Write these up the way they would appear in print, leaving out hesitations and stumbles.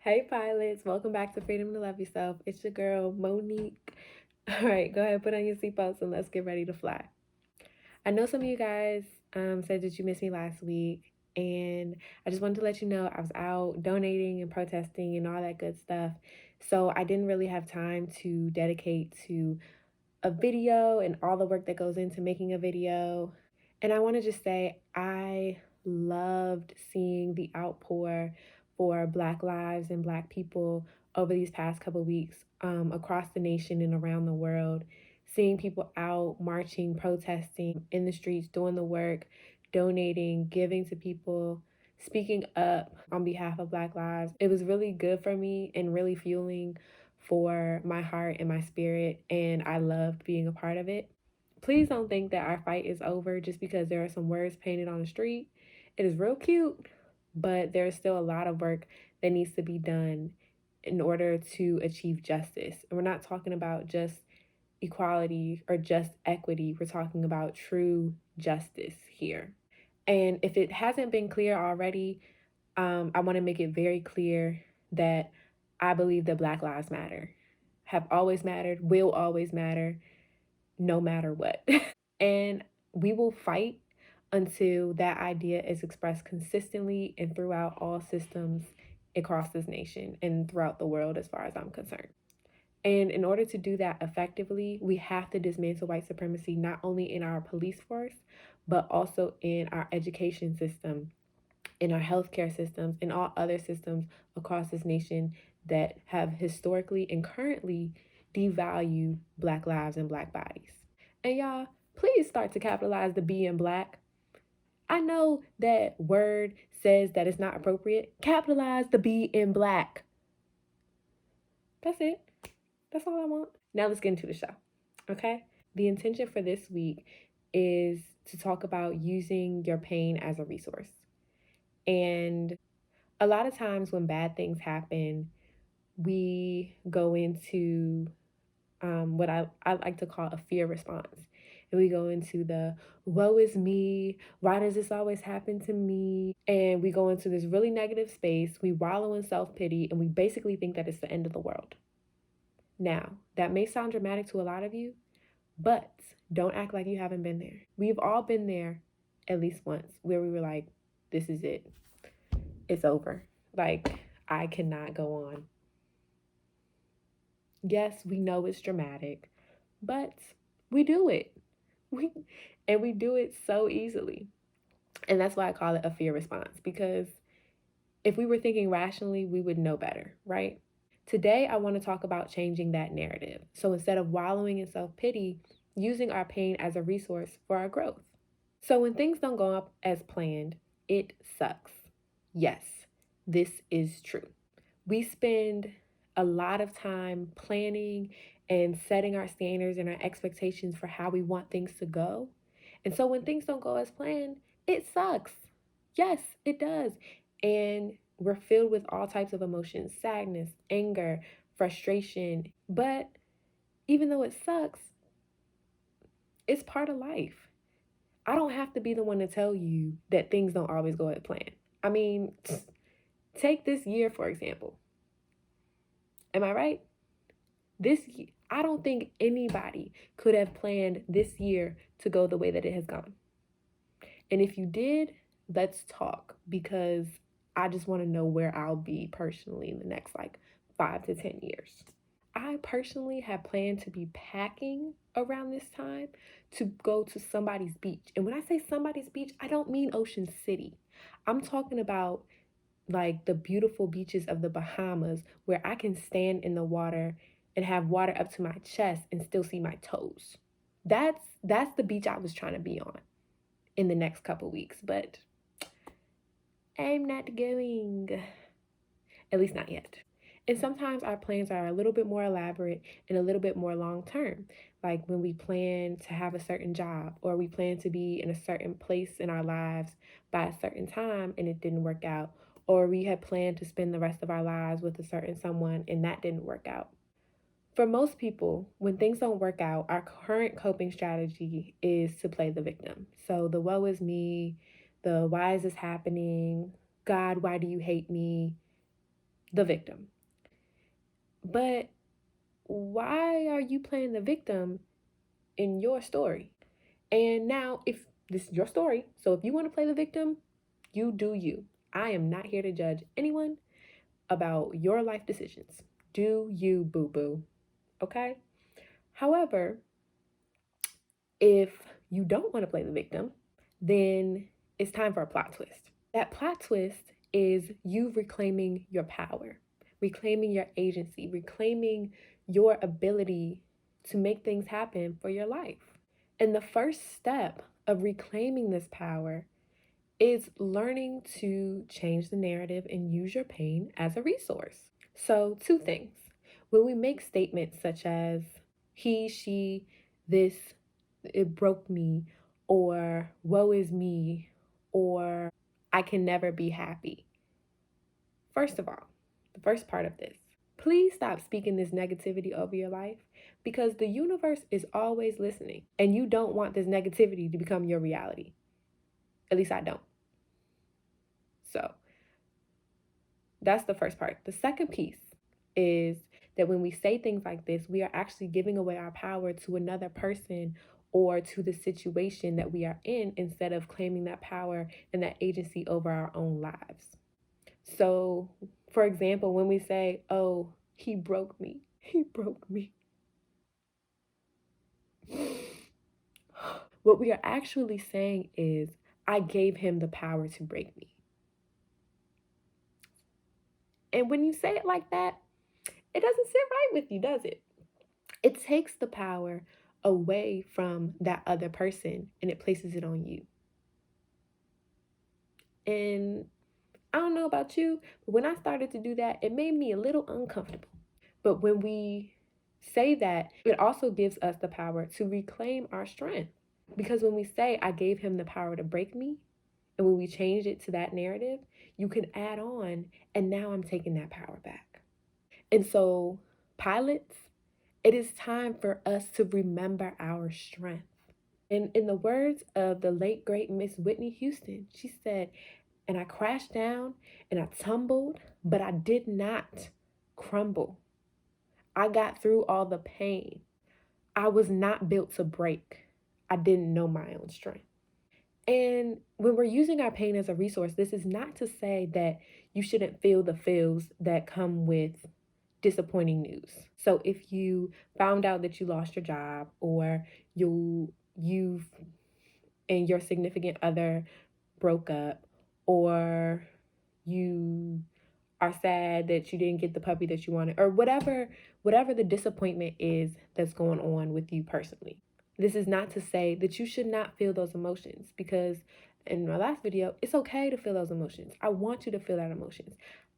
Hey pilots, welcome back to Freedom to Love Yourself. It's your girl Monique. All right, go ahead, put on your seatbelts and let's get ready to fly. I know some of you guys said that you missed me last week, and I just wanted to let you know I was out donating and protesting and all that good stuff. So I didn't really have time to dedicate to a video and all the work that goes into making a video. And I want to just say I loved seeing the outpour for Black lives and Black people over these past couple weeks across the nation and around the world. Seeing people out marching, protesting in the streets, doing the work, donating, giving to people, speaking up on behalf of Black lives. It was really good for me and really fueling for my heart and my spirit, and I loved being a part of it. Please don't think that our fight is over just because there are some words painted on the street. It is real cute, but there's still a lot of work that needs to be done in order to achieve justice. And we're not talking about just equality or just equity, we're talking about true justice here. And if it hasn't been clear already, I want to make it very clear that I believe that Black Lives Matter, have always mattered, will always matter, no matter what. And we will fight until that idea is expressed consistently and throughout all systems across this nation and throughout the world, as far as I'm concerned. And in order to do that effectively, we have to dismantle white supremacy, not only in our police force, but also in our education system, in our healthcare systems, in all other systems across this nation that have historically and currently devalued Black lives and Black bodies. And y'all, please start to capitalize the B in Black. I know that word says that it's not appropriate. Capitalize the B in Black. That's it. That's all I want. Now let's get into the show. Okay? The intention for this week is to talk about using your pain as a resource. And a lot of times when bad things happen, we go into what I like to call a fear response. And we go into the woe is me, why does this always happen to me? And we go into this really negative space. We wallow in self pity and we basically think that it's the end of the world. Now, that may sound dramatic to a lot of you, but don't act like you haven't been there. We've all been there at least once where we were like, this is it, it's over. Like, I cannot go on. Yes, we know it's dramatic, but we do it. We do it so easily. And that's why I call it a fear response, because if we were thinking rationally, we would know better, right? Today, I want to talk about changing that narrative. So instead of wallowing in self pity, using our pain as a resource for our growth. So when things don't go up as planned, it sucks. Yes, this is true. We spend a lot of time planning and setting our standards and our expectations for how we want things to go. And so when things don't go as planned, it sucks. Yes, it does. And we're filled with all types of emotions: sadness, anger, frustration. But even though it sucks, it's part of life. I don't have to be the one to tell you that things don't always go as planned. I mean, take this year, for example. Am I right? I don't think anybody could have planned this year to go the way that it has gone. And if you did, let's talk, because I just want to know where I'll be personally in the next 5 to 10 years. I personally have planned to be packing around this time to go to somebody's beach. And when I say somebody's beach, I don't mean Ocean City. I'm talking about like the beautiful beaches of the Bahamas where I can stand in the water and have water up to my chest and still see my toes. That's the beach I was trying to be on in the next couple weeks, but I'm not going. At least not yet. And sometimes our plans are a little bit more elaborate and a little bit more long term. Like when we plan to have a certain job, or we plan to be in a certain place in our lives by a certain time and it didn't work out. Or we had planned to spend the rest of our lives with a certain someone and that didn't work out. For most people, when things don't work out, our current coping strategy is to play the victim. So the woe is me, the why is this happening, God, why do you hate me? the victim. But why are you playing the victim in your story? And now, if this is your story, so if you want to play the victim, you do you. I am not here to judge anyone about your life decisions. Do you, boo boo? Okay? However, if you don't want to play the victim, then it's time for a plot twist. That plot twist is you reclaiming your power, reclaiming your agency, reclaiming your ability to make things happen for your life. And the first step of reclaiming this power is learning to change the narrative and use your pain as a resource. So, two things. When we make statements such as he, she, this, it broke me, or woe is me, or I can never be happy. First of all, the first part of this, please stop speaking this negativity over your life because the universe is always listening and you don't want this negativity to become your reality. At least I don't. So that's the first part. The second piece is that when we say things like this, we are actually giving away our power to another person or to the situation that we are in instead of claiming that power and that agency over our own lives. So, for example, when we say, oh, he broke me, he broke me, what we are actually saying is, I gave him the power to break me. And when you say it like that, it doesn't sit right with you, does it? It takes the power away from that other person and it places it on you. And I don't know about you, but when I started to do that, it made me a little uncomfortable. But when we say that, it also gives us the power to reclaim our strength. Because when we say, I gave him the power to break me, and when we change it to that narrative, you can add on, and now I'm taking that power back. And so, pilots, it is time for us to remember our strength. And in the words of the late, great Miss Whitney Houston, she said, and I crashed down and I tumbled, but I did not crumble. I got through all the pain. I was not built to break. I didn't know my own strength. And when we're using our pain as a resource, this is not to say that you shouldn't feel the feels that come with disappointing news. So if you found out that you lost your job or you've and your significant other broke up, or you are sad that you didn't get the puppy that you wanted, or whatever the disappointment is that's going on with you personally. This is not to say that you should not feel those emotions, because in my last video, it's okay to feel those emotions. I want you to feel that emotions.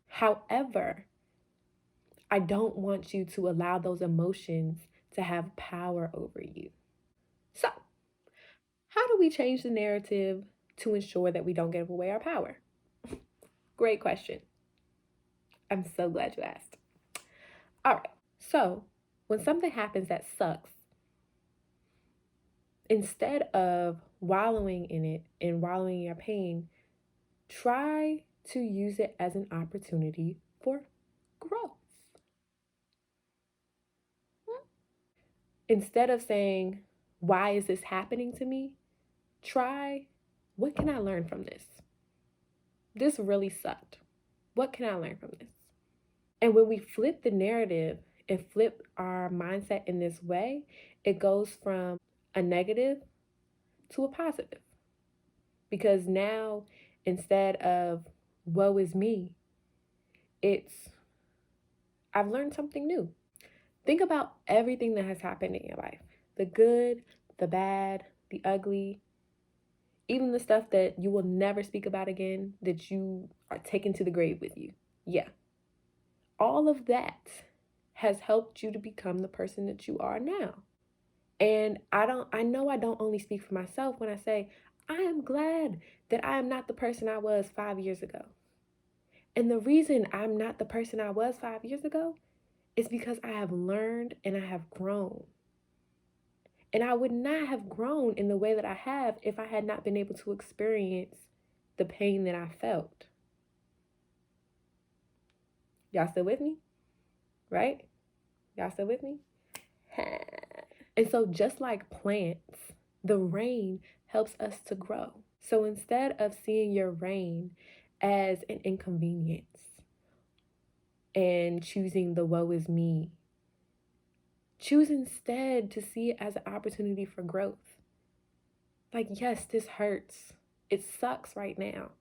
However, I don't want you to allow those emotions to have power over you. So, how do we change the narrative to ensure that we don't give away our power? Great question. I'm so glad you asked. All right. So, when something happens that sucks, instead of wallowing in it and wallowing in your pain, try to use it as an opportunity for growth. Instead of saying, why is this happening to me? Try, what can I learn from this? This really sucked. What can I learn from this? And when we flip the narrative and flip our mindset in this way, it goes from a negative to a positive. Because now, instead of woe is me, it's I've learned something new. Think about everything that has happened in your life, the good, the bad, the ugly, even the stuff that you will never speak about again, that you are taking to the grave with you. Yeah. All of that has helped you to become the person that you are now. And I know I don't only speak for myself when I say, I am glad that I am not the person I was 5 years ago. And the reason I'm not the person I was 5 years ago is because I have learned and I have grown. And I would not have grown in the way that I have if I had not been able to experience the pain that I felt. Y'all still with me? Right? Y'all still with me? And so just like plants, the rain helps us to grow. So instead of seeing your rain as an inconvenience and choosing the woe is me, choose instead to see it as an opportunity for growth. Like, yes, this hurts. It sucks right now,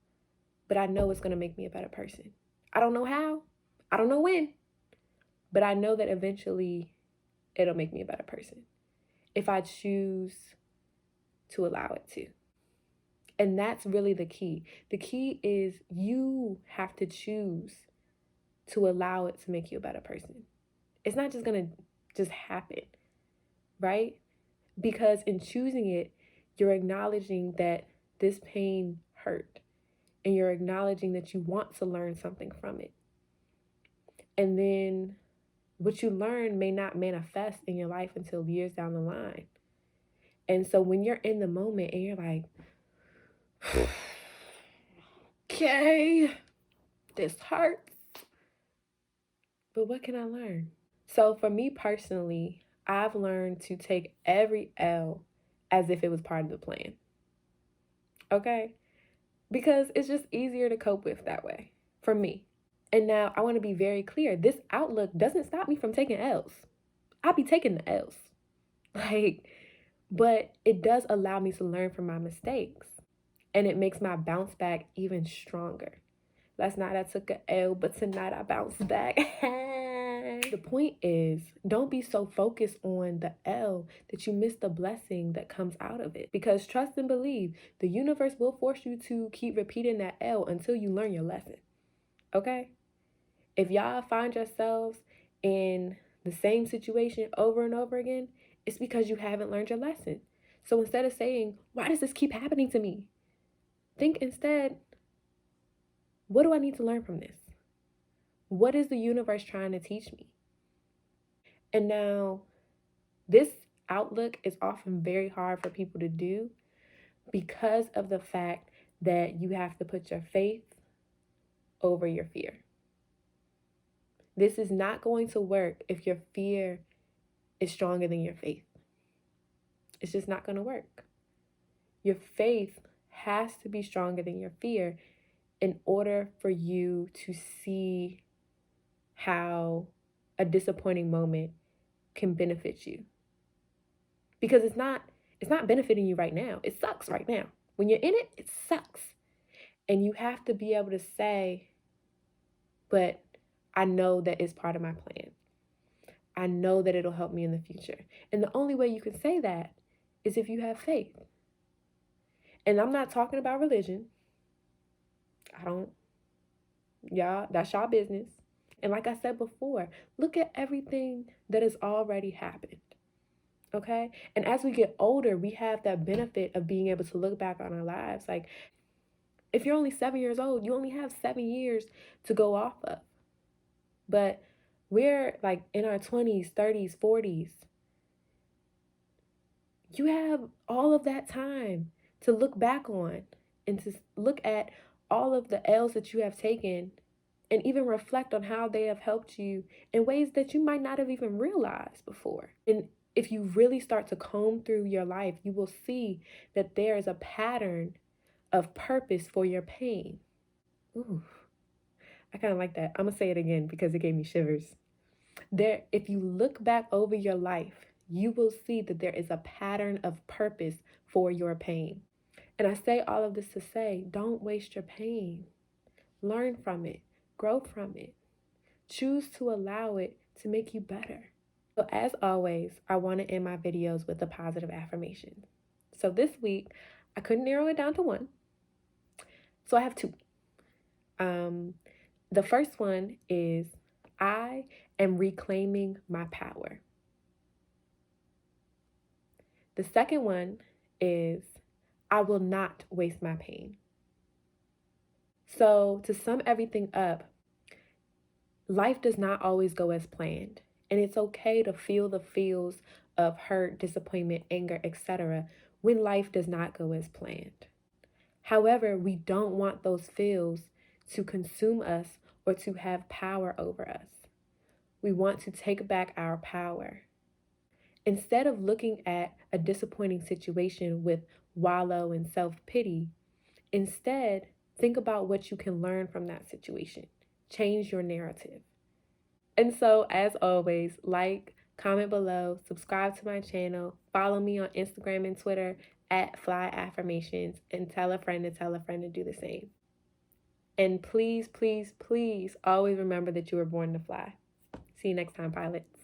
but I know it's going to make me a better person. I don't know how, I don't know when, but I know that eventually it'll make me a better person if I choose to allow it to. And that's really the key. The key is you have to choose to allow it to make you a better person. It's not just going to just happen, right? Because in choosing it, you're acknowledging that this pain hurt, and you're acknowledging that you want to learn something from it. And then what you learn may not manifest in your life until years down the line. And so when you're in the moment and you're like, okay, this hurts, but what can I learn? So for me personally, I've learned to take every L as if it was part of the plan. Okay? Because it's just easier to cope with that way for me. And now I want to be very clear. This outlook doesn't stop me from taking L's. I'll be taking the L's. But it does allow me to learn from my mistakes. And it makes my bounce back even stronger. Last night I took an L, but tonight I bounced back. The point is, don't be so focused on the L that you miss the blessing that comes out of it. Because trust and believe, the universe will force you to keep repeating that L until you learn your lesson. Okay? If y'all find yourselves in the same situation over and over again, it's because you haven't learned your lesson. So instead of saying, why does this keep happening to me? Think instead, what do I need to learn from this? What is the universe trying to teach me? And now, this outlook is often very hard for people to do because of the fact that you have to put your faith over your fear. This is not going to work if your fear is stronger than your faith. It's just not going to work. Your faith has to be stronger than your fear in order for you to see how a disappointing moment can benefit you. Because it's not benefiting you right now. It sucks right now. When you're in it, it sucks. And you have to be able to say, but I know that it's part of my plan. I know that it'll help me in the future. And the only way you can say that is if you have faith. And I'm not talking about religion. Y'all, that's y'all business. And like I said before, look at everything that has already happened. Okay? And as we get older, we have that benefit of being able to look back on our lives. Like, if you're only 7 years old, you only have 7 years to go off of. But we're like in our 20s, 30s, 40s. You have all of that time to look back on and to look at all of the L's that you have taken and even reflect on how they have helped you in ways that you might not have even realized before. And if you really start to comb through your life, you will see that there is a pattern of purpose for your pain. Ooh, I kind of like that. I'm going to say it again because it gave me shivers. If you look back over your life, you will see that there is a pattern of purpose for your pain. And I say all of this to say, don't waste your pain. Learn from it. Grow from it. Choose to allow it to make you better. So as always, I want to end my videos with a positive affirmation. So this week, I couldn't narrow it down to one. So I have two. The first one is, I am reclaiming my power. The second one is, I will not waste my pain. So to sum everything up, life does not always go as planned. And it's okay to feel the feels of hurt, disappointment, anger, etc. when life does not go as planned. However, we don't want those feels to consume us or to have power over us. We want to take back our power. Instead of looking at a disappointing situation with wallow and self-pity, instead think about what you can learn from that situation. Change your narrative. And so, as always, like, comment below, subscribe to my channel, follow me on Instagram and Twitter at Fly Affirmations, and tell a friend to do the same. And please, please, please always remember that you were born to fly. See you next time, pilots.